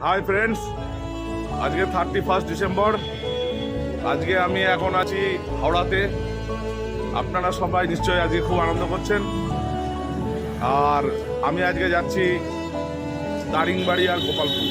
Hi friends, আজকে 31 December. আজকে আমি এখন আছি হাওড়াতে। আপনারা সবাই নিশ্চয়ই আজকে খুব আনন্দ করছেন। আর আমি আজকে যাচ্ছি দারিংবাড়ি আর গোপালপুর।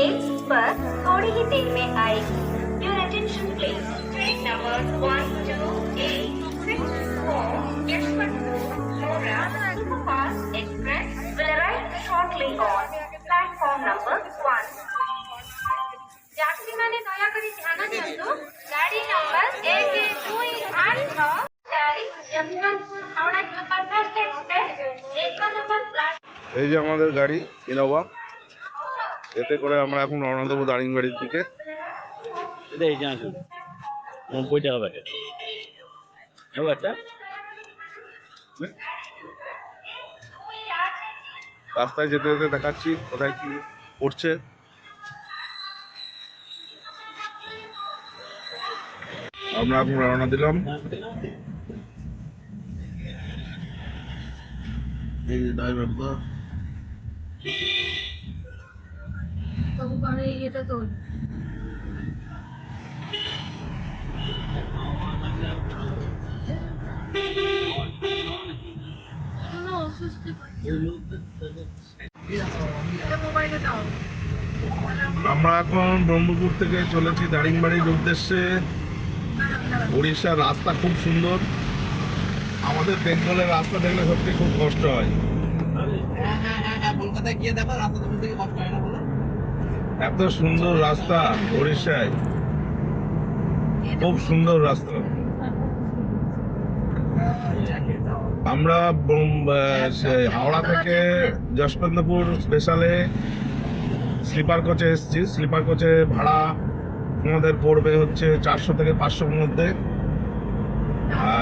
एक पर थोड़ी ही देर में आएगी। Your attention please. Train number 12864 Yeshwanthpur Howrah Superfast Express will arrive shortly on platform number 1. যাত্রীମାନେ ଦୟାକରି ଧ୍ୟାନ ଦିଅନ୍ତୁ। ଗାଡ଼ି number 128 Yesvantpur Howrah superfast express 1 number platform. এই যে আমাদের গাড়ি ইনোভা, এতে করে আমরা এখন রওনা দেবো দারিংবাড়ির দিকে। এই যে আসুন 90 টাকা প্যাকেট একটা রাস্তায় যেতে যেতে দেখাচ্ছি কোথায় কি পড়ছে। আমরা এখন রওনা দিলাম। এই যে ড্রাইভারটা এটা তো আমরা এখন ব্রহ্মপুর থেকে চলেছি দারিংবাড়ির উদ্দেশ্যে। উড়িষ্যার রাস্তা খুব সুন্দর। আমাদের বেঙ্গলের রাস্তা দেখলে সত্যি খুব কষ্ট হয়। কলকাতায় গিয়ে দেখো রাস্তা থেকে কষ্ট হয় না বলো। এত সুন্দর রাস্তা উড়িষ্যায়, খুব সুন্দর রাস্তা। আমরা হাওড়া থেকে যশবন্তপুর স্পেশালে স্লিপার কোচে এসেছি। স্লিপার কোচে ভাড়া আমাদের পড়বে হচ্ছে 400 থেকে 500-র মধ্যে।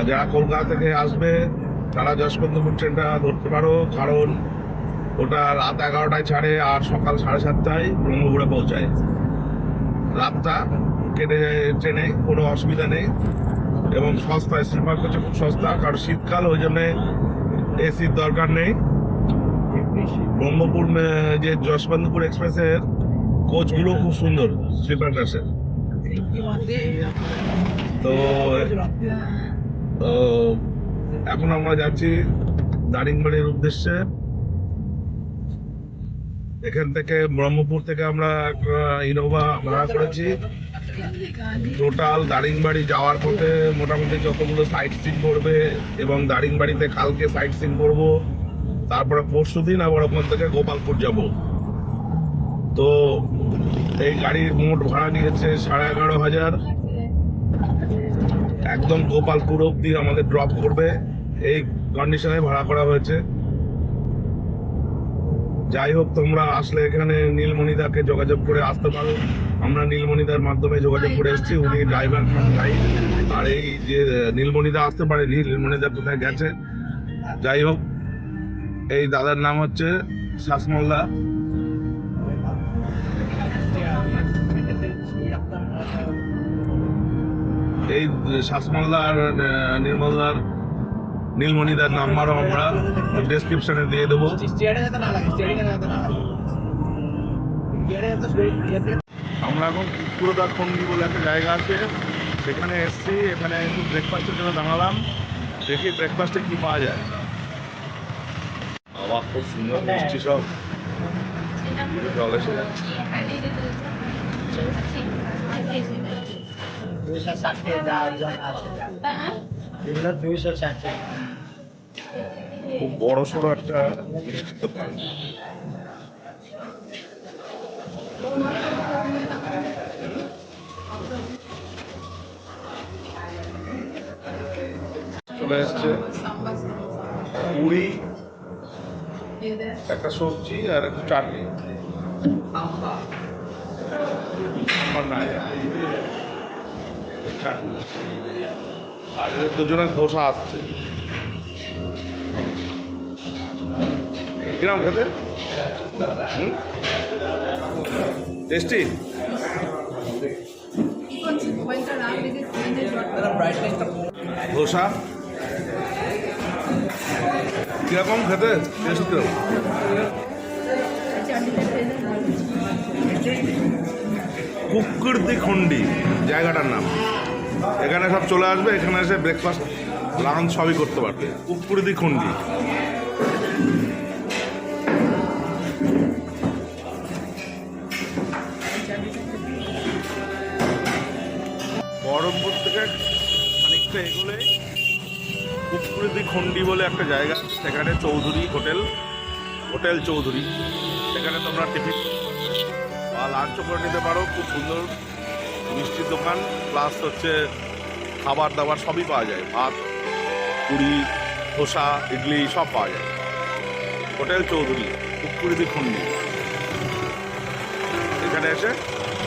যারা কলকাতা থেকে আসবে তারা যশবন্তপুর ট্রেনটা ধরতে পারো, কারণ ওটা রাত 11টায় ছাড়ে আর সকাল 7:30টায় ব্রহ্মপুরে পৌঁছায়। রাতটা কেটে যায় ট্রেনে, কোনো অসুবিধা নেই এবং সস্তায়, স্লিপার কোচে খুব সস্তা, কারণ শীতকাল ওই জন্যে এসির দরকার নেই। ব্রহ্মপুর যে যশবন্তপুর এক্সপ্রেসের কোচগুলো খুব সুন্দর স্লিপার ক্লাসের। তো তো এখন আমরা যাচ্ছি দারিংবাড়ির উদ্দেশ্যে। এখান থেকে ব্রহ্মপুর থেকে আমরা ইনোভা ভাড়া করেছি। টোটাল দারিংবাড়ি যাওয়ার পথে মোটামুটি যতগুলো সাইট সিন করবে এবং দারিংবাড়িতে কালকে সাইট সিন করবো, তারপরে পরশু দিন আবার ওখান থেকে গোপালপুর যাব। তো এই গাড়ির মোট ভাড়া নিয়েছে 11,500। একদম গোপালপুর অব্দি আমাদের ড্রপ করবে, এই কন্ডিশনে ভাড়া করা হয়েছে। যাই হোক, তোমরা আসলে এখানে নীলমণিদাকে যোগাযোগ করে আসতে পারো। আমরা নীলমণিদার মাধ্যমে যোগাযোগ করে এসেছি, উনি ড্রাইভার গাইড। আর এই যে নীলমণিদা আসতে পারেনি, নীলমণিদা কোথায় গেছে। যাই হোক, এই দাদার নাম হচ্ছে শাসমলদা। এই শাসমলদা আর নীলমণিদার নাম্বারও আমরা ডেসক্রিপশনে দিয়ে দেবো। আমরা এখন পুরোদা খন্ডি বলে একটা জায়গা আছে, সেখানে এসছি। এখানে একটু ব্রেকফাস্টের জন্য দাঁড়ালাম, দেখি ব্রেকফাস্টে কি পাওয়া যায়। বাবা, খুব সুন্দর মিষ্টি সব জল এসে যাচ্ছে। 260 খুব বড় সড়ো একটা মিষ্টির দোকান। চলে এসছে পুরি, একটা সবজি আর একটা চাটনি। আমার না চাটনি, আর এদের দুজনের ধোসা আসছে। কিরম খেতে? টেস্টি। ধোসা কিরকম খেতে? টেস্ট কিরকম? কুকুরদি খন্ডি জায়গাটার নাম। এখানে সব চলে আসবে, এখানে এসে ব্রেকফাস্ট লাঞ্চ সবই করতে পারবে। কুকুরদি খন্ডি। বহরমপুর থেকে খানিকটা এগোলে কুকুরদি খন্ডি বলে একটা জায়গা, সেখানে চৌধুরী হোটেল চৌধুরী। সেখানে তোমরা টিফিন বা লাঞ্চও করে নিতে পারো। খুব সুন্দর মিষ্টির দোকান, প্লাস হচ্ছে খাবার দাবার সবই পাওয়া যায়। ভাত, পুরি, ধোসা, ইডলি সব পাওয়া যায়। হোটেল চৌধুরী, কুকুরদি খন্ডি। এখানে এসে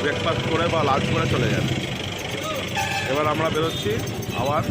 ব্রেকফাস্ট করে বা লাঞ্চ করে চলে যাবে। এবার আমরা বেরোচ্ছি আবার।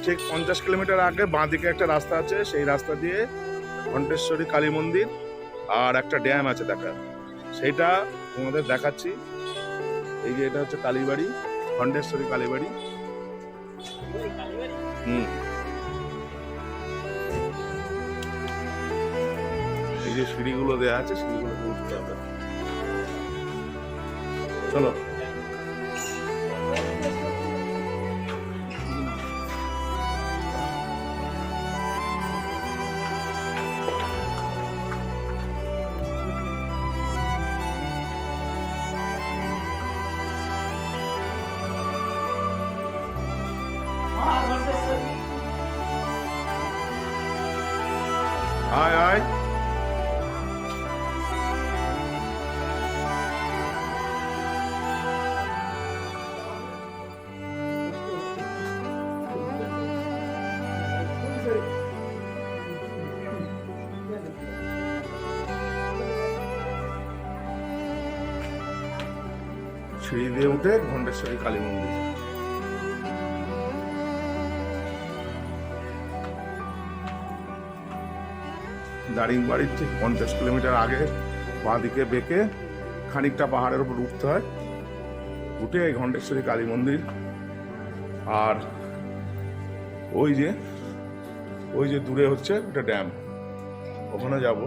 ঠিক 50 কিলোমিটার আগে বাঁদিকে একটা রাস্তা আছে, সেই রাস্তা দিয়ে ঘণ্টেশ্বরী কালী মন্দির আর একটা ড্যাম আছে দেখা, সেইটা তোমাদের দেখাচ্ছি। এই যে এটা হচ্ছে কালীবাড়ি, ঘণ্টেশ্বরী কালীবাড়ি। এই যে সিঁড়িগুলো দেওয়া আছে, সিঁড়িগুলো উঠতে হবে। চলো। আয় আয়। সিঁড়ি দিয়ে উঠে ঘণ্টেশ্বরী কালী মন্দির। দারিংবাড়ির ঠিক 50 কিলোমিটার আগে বাঁ দিকে বেঁকে খানিকটা পাহাড়ের উপর উঠতে হয়, উঠে এই ঘণ্টেশ্বরী কালী মন্দির। আর ওই যে দূরে হচ্ছে ওটা ড্যাম, ওখানে যাব।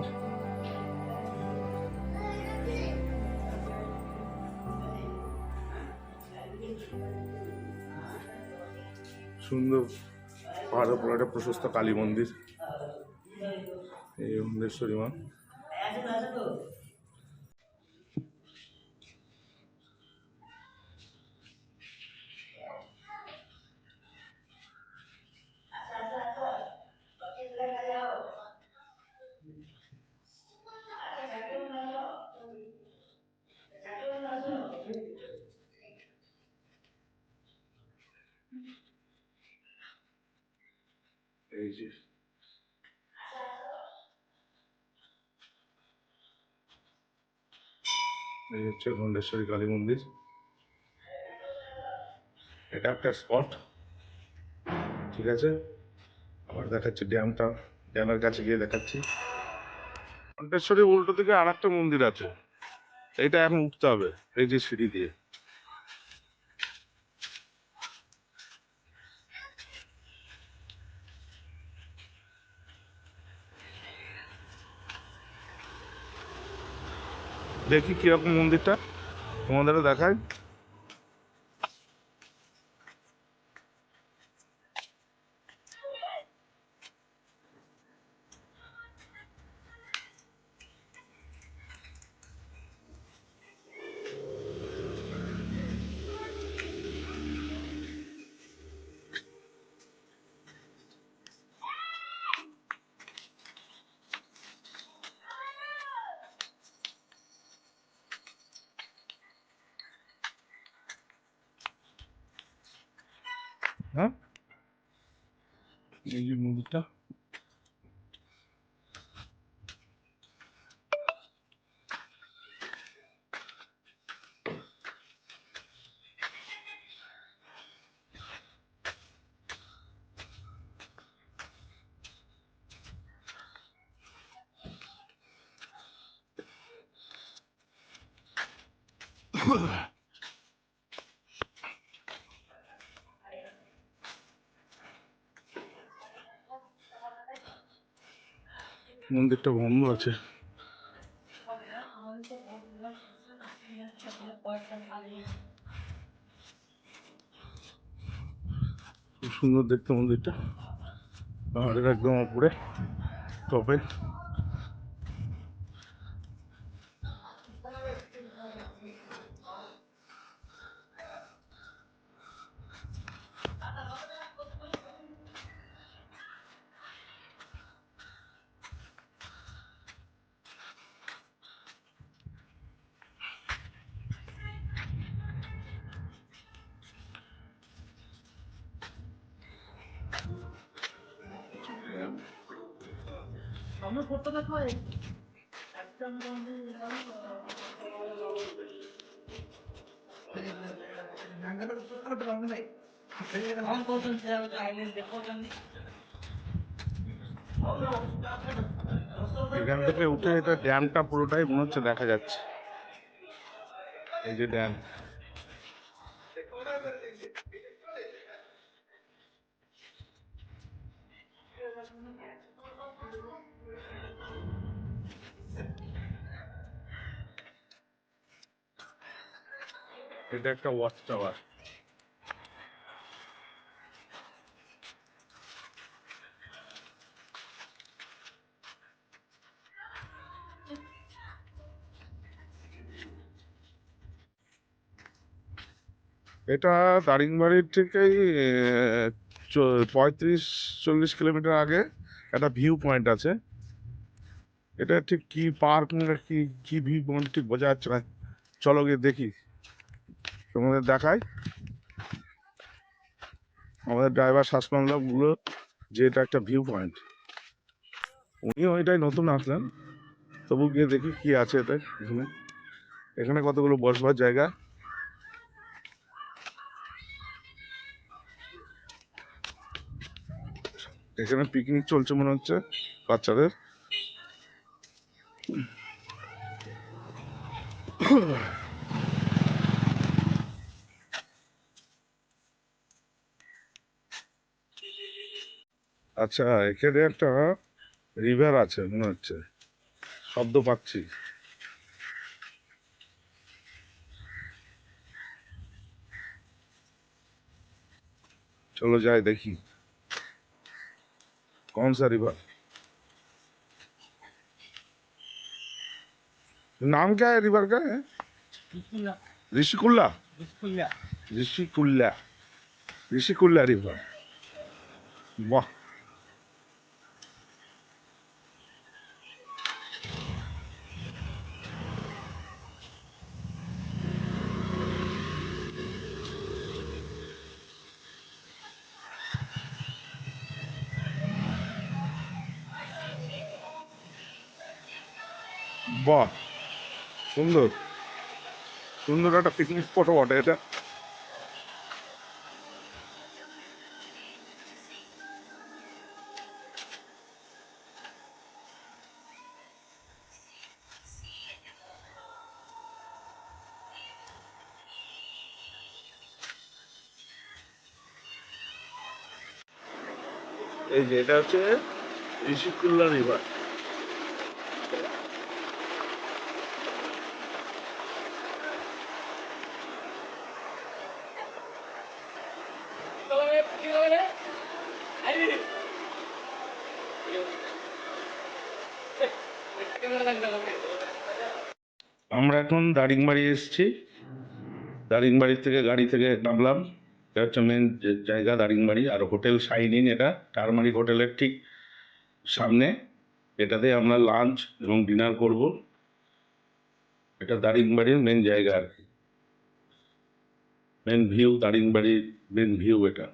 সুন্দর পাহাড়ের উপর একটা প্রশস্ত কালী মন্দির, এই ঘণ্টেশ্বরী মা। এই যে এই হচ্ছে ঘণ্টেশ্বরী কালী মন্দির। এটা একটা স্পট, ঠিক আছে। আবার দেখাচ্ছি ড্যামটা, ড্যামের কাছে গিয়ে দেখাচ্ছি। ঘণ্টেশ্বরী উল্টো দিকে আর একটা মন্দির আছে, এইটা এখন উঠতে হবে এই যে সিঁড়ি দিয়ে। দেখি কিরকম মন্দিরটা, তোমাদেরও দেখায়। হ্যাঁ, এই যে মন্দিরটা। মন্দিরটা বন্ধ আছে। খুব সুন্দর দেখতে মন্দিরটা, পাহাড়ের একদম উপরে টপে। এখান থেকে উঠে এটা ড্যামটা পুরোটাই মনে হচ্ছে দেখা যাচ্ছে, এই যে ড্যাম। এটা একটা ওয়াচ টাওয়ার। এটা দারিংবাড়ির থেকেই 35-40 কিলোমিটার আগে একটা ভিউ পয়েন্ট আছে, এটা ঠিক কি পার্ক না কি কি ভিউ পয়েন্ট ঠিক বোঝা যাচ্ছে না। চলো গিয়ে দেখি, তোমাদের দেখাই। আমাদের ড্রাইভার শাসমানদা বললো যে এটা একটা ভিউ পয়েন্ট, উনিও এটাই নতুন আসলেন, তবু গিয়ে দেখি কি আছে এটা। এখানে এখানে কতগুলো বসবার জায়গা। এখানে পিকনিক চলছে মনে হচ্ছে বাচ্চাদের। আচ্ছা, এখানে একটা রিভার আছে মনে হচ্ছে, শব্দ পাচ্ছি। चलो जाए देखी कौन सा रिवर, नाम क्या है रिवर का है? ऋषिकुल्ला। ऋषिकुल्ला, ऋषिकुल्ला रिवर। वाह, বাহ, সুন্দর সুন্দর একটা পিকনিক স্পট বটে এটা। এই যে এটা হচ্ছে ঋষিকুল্লা রিভার। আমরা এখন দারিংবাড়ি এসেছি, দারিংবাড়ি থেকে গাড়ি থেকে নামলাম। এটা হচ্ছে মেন জায়গা দারিংবাড়ি, আর হোটেল শাইন ইন এটা টারমারিক হোটেলের ঠিক সামনে। এটাতে আমরা লাঞ্চ এবং ডিনার করব। এটা দারিংবাড়ির মেন জায়গা আর কি, মেন ভিউ, দারিংবাড়ির মেন ভিউ এটা।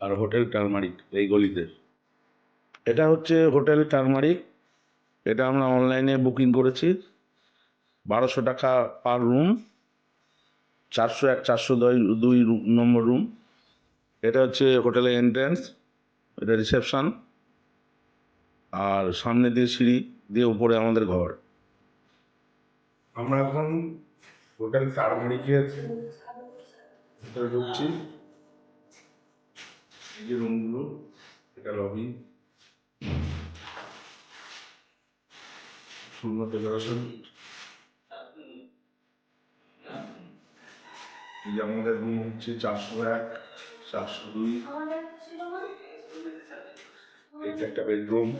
আর হোটেল টারমারিক এই গলিতে। এটা হচ্ছে হোটেল টারমারিক, এটা আমরা অনলাইনে বুকিং করেছি। 1200 টাকা পার রুম, 401 402 নম্বর রুম। এটা হচ্ছে হোটেলের এন্ট্রান্স, এটা রিসেপশন, আর সামনে দিয়ে সিঁড়ি দিয়ে উপরে আমাদের ঘর। আমরা এখন হোটেল টারমারিকের ভিতরে ঢুকছি। এই যে রুমগুলো, এটা লবি, সুন্দর ডেকোরেশন। এই যে আমাদের রুম হচ্ছে 401 402। এটা একটা বেডরুম।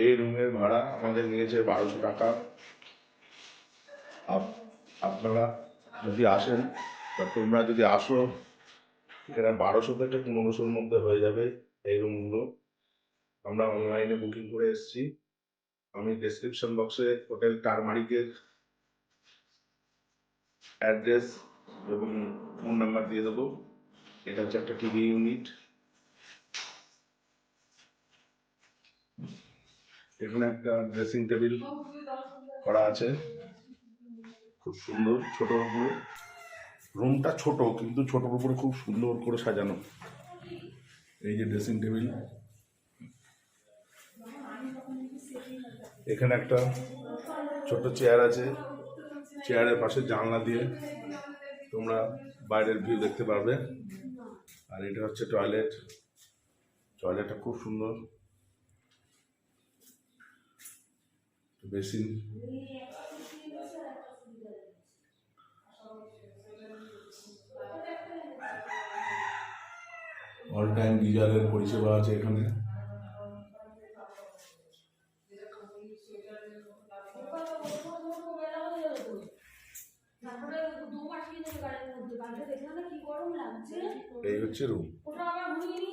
এই রুমের ভাড়া আমাদের নিয়েছে 1200 টাকা। আপনারা যদি আসেন বা তোমরা যদি আসো, এখানে 1200 থেকে 1500-র মধ্যে হয়ে যাবে এই রুমগুলো। আমরা অনলাইনে বুকিং করে এসেছি। আমি ডেসক্রিপশন বক্সে হোটেল টারমারিকের অ্যাড্রেস এবং ফোন নাম্বার দিয়ে দেবো। এটা হচ্ছে একটা টিভি ইউনিট। এখানে একটা ড্রেসিং টেবিল করা আছে, খুব সুন্দর। ছোটোর উপরে রুমটা ছোট, কিন্তু ছোটোর উপরে খুব সুন্দর করে সাজানো। এই যে ড্রেসিং টেবিল, এখানে একটা ছোট চেয়ার আছে, চেয়ারের পাশে জানলা দিয়ে তোমরা বাইরের ভিউ দেখতে পারবে। আর এটা হচ্ছে টয়লেট, টয়লেটটা খুব সুন্দর, বেসিন। অল টাইম গিজারের পরিষেবা আছে এখানে। এই হচ্ছে রুম।